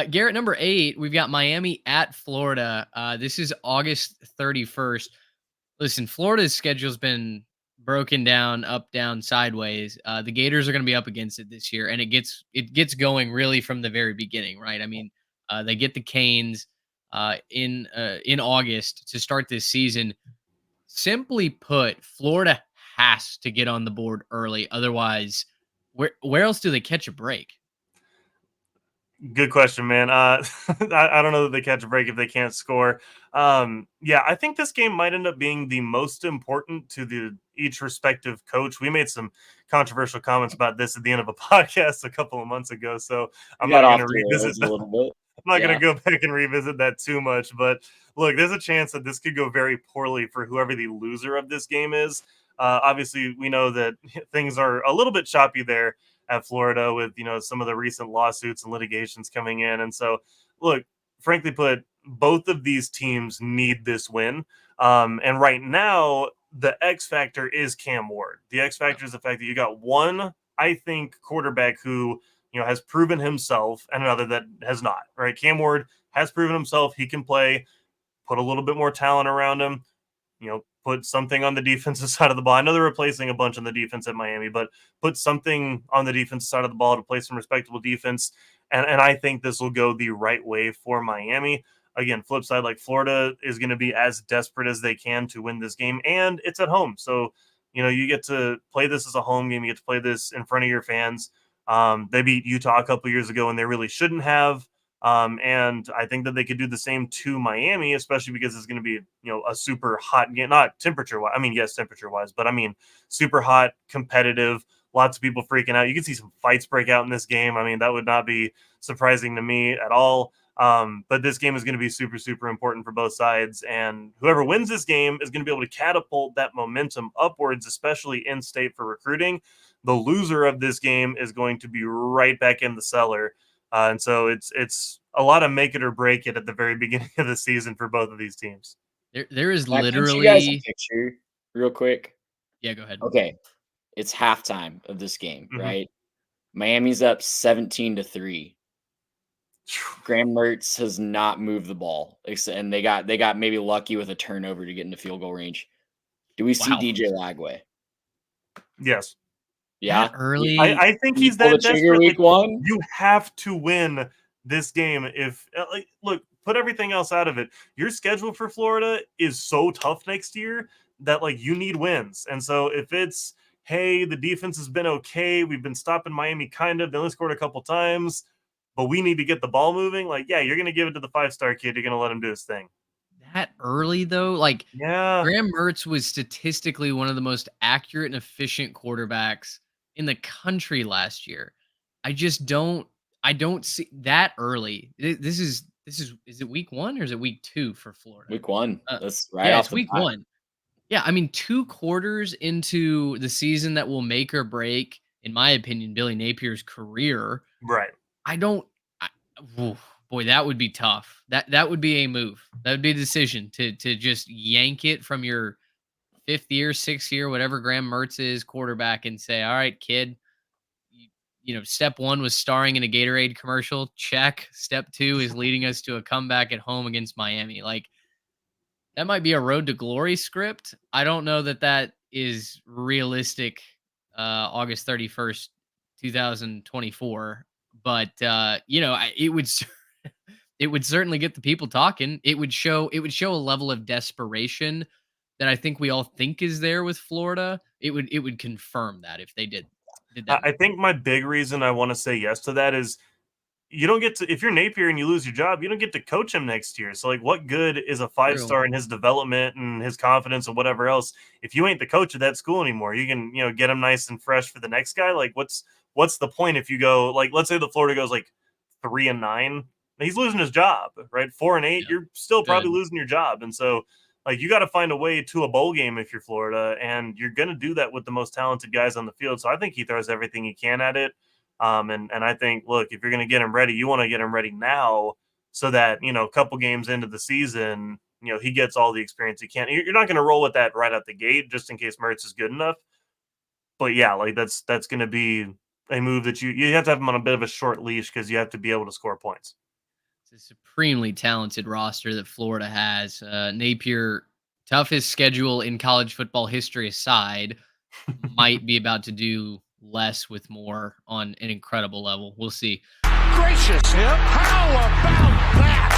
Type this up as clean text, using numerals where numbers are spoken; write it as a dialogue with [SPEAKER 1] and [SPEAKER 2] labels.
[SPEAKER 1] Garrett, number 8, we've got Miami at Florida. This is August 31st. Listen, Florida's schedule's been broken down, up, down, sideways. The Gators are going to be up against it this year, and it gets going really from the very beginning, right? I mean, they get the Canes in August to start this season. Simply put, Florida has to get on the board early, otherwise, where else do they catch a break?
[SPEAKER 2] Good question, man. I don't know that they catch a break if they can't score. Yeah, I think this game might end up being the most important to the each respective coach. We made some controversial comments about this at the end of a podcast a couple of months ago, so
[SPEAKER 3] We
[SPEAKER 2] I'm
[SPEAKER 3] got
[SPEAKER 2] not going to
[SPEAKER 3] off the
[SPEAKER 2] revisit.
[SPEAKER 3] rails a little bit.
[SPEAKER 2] I'm not going
[SPEAKER 3] Yeah.
[SPEAKER 2] to go back and revisit that too much. But look, there's a chance that this could go very poorly for whoever the loser of this game is. Obviously, we know that things are a little bit choppy there at Florida with some of the recent lawsuits and litigations coming in. And so, look, frankly put, both of these teams need this win. And right now, the X factor is Cam Ward. The X factor is the fact that you got one, I think, quarterback who has proven himself, and another that has not. Right, Cam Ward has proven himself. He can play. Put a little bit more talent around him, put something on the defensive side of the ball. I know they're replacing a bunch on the defense at Miami, but put something on the defensive side of the ball to play some respectable defense. And I think this will go the right way for Miami. Again, flip side, like Florida is going to be as desperate as they can to win this game, and it's at home. So, you get to play this as a home game. You get to play this in front of your fans. They beat Utah a couple years ago, and they really shouldn't have. And I think that they could do the same to Miami, especially because it's going to be, a super hot game, not temperature wise. I mean, yes, temperature wise, but I mean, super hot, competitive, lots of people freaking out. You can see some fights break out in this game. I mean, that would not be surprising to me at all. But this game is going to be super, super important for both sides. And whoever wins this game is going to be able to catapult that momentum upwards, especially in state for recruiting. The loser of this game is going to be right back in the cellar, and so it's a lot of make it or break it at the very beginning of the season for both of these teams.
[SPEAKER 1] There is
[SPEAKER 3] Can I paint you guys a
[SPEAKER 1] literally.
[SPEAKER 3] picture real quick?
[SPEAKER 1] Yeah, go ahead.
[SPEAKER 3] Okay. It's halftime of this game,
[SPEAKER 2] Mhm.
[SPEAKER 3] right? Miami's up 17-3. Graham Mertz has not moved the ball, and they got maybe lucky with a turnover to get into field goal range. Do we see
[SPEAKER 1] Wow.
[SPEAKER 3] DJ Lagway?
[SPEAKER 2] Yes.
[SPEAKER 1] That
[SPEAKER 3] Yeah.
[SPEAKER 1] early?
[SPEAKER 2] I think
[SPEAKER 3] Will you
[SPEAKER 2] he's
[SPEAKER 3] pull the
[SPEAKER 2] that
[SPEAKER 3] trigger
[SPEAKER 2] desperate. Like,
[SPEAKER 3] week one?
[SPEAKER 2] you have to win this game. If look, put everything else out of it. Your schedule for Florida is so tough next year that like you need wins. And so if it's hey, the defense has been okay, we've been stopping Miami kind of. They only scored a couple times, but we need to get the ball moving. Like, yeah, you're going to give it to the 5-star kid. You're going to let him do his thing.
[SPEAKER 1] That early though? Like,
[SPEAKER 2] Yeah.
[SPEAKER 1] Graham Mertz was statistically one of the most accurate and efficient quarterbacks in the country last year. I don't see that early. Is it week 1 or is it week 2 for Florida?
[SPEAKER 3] Week one.
[SPEAKER 1] Uh,
[SPEAKER 3] That's right
[SPEAKER 1] yeah,
[SPEAKER 3] off
[SPEAKER 1] it's
[SPEAKER 3] the
[SPEAKER 1] week
[SPEAKER 3] bat.
[SPEAKER 1] 1. Yeah, I mean, 2 quarters into the season that will make or break, in my opinion, Billy Napier's career.
[SPEAKER 2] Right.
[SPEAKER 1] I don't I oof, boy, that would be tough. That would be a move. That would be a decision to just yank it from your 5th year, 6th year, whatever Graham Mertz is, quarterback, and say, "All right, kid, step 1 was starring in a Gatorade commercial. Check. Step 2 is leading us to a comeback at home against Miami." Like, that might be a road to glory script. I don't know that that is realistic, August 31st, 2024, but, it would it would certainly get the people talking. It would show a level of desperation that I think we all think is there with Florida. It would confirm that if they did that
[SPEAKER 2] I
[SPEAKER 1] move.
[SPEAKER 2] think my big reason I want to say yes to that is you don't get to if you're Napier and you lose your job, you don't get to coach him next year. So like what good is a five
[SPEAKER 1] True.
[SPEAKER 2] star in his development and his confidence and whatever else if you ain't the coach of that school anymore? You can, get him nice and fresh for the next guy. Like what's the point if you go like let's say the Florida goes like 3-9, he's losing his job, right? 4-8,
[SPEAKER 1] Yeah.
[SPEAKER 2] you're still probably
[SPEAKER 1] Good.
[SPEAKER 2] losing your job. And so like you got to find a way to a bowl game if you're Florida, and you're going to do that with the most talented guys on the field. So I think he throws everything he can at it. And I think, look, if you're going to get him ready, you want to get him ready now so that, a couple games into the season, he gets all the experience he can. You're not going to roll with that right out the gate just in case Mertz is good enough. But yeah, like that's going to be a move that you have to have him on a bit of a short leash because you have to be able to score points.
[SPEAKER 1] It's a supremely talented roster that Florida has. Napier, toughest schedule in college football history aside, might be about to do less with more on an incredible level. We'll see.
[SPEAKER 4] Gracious him. How about that?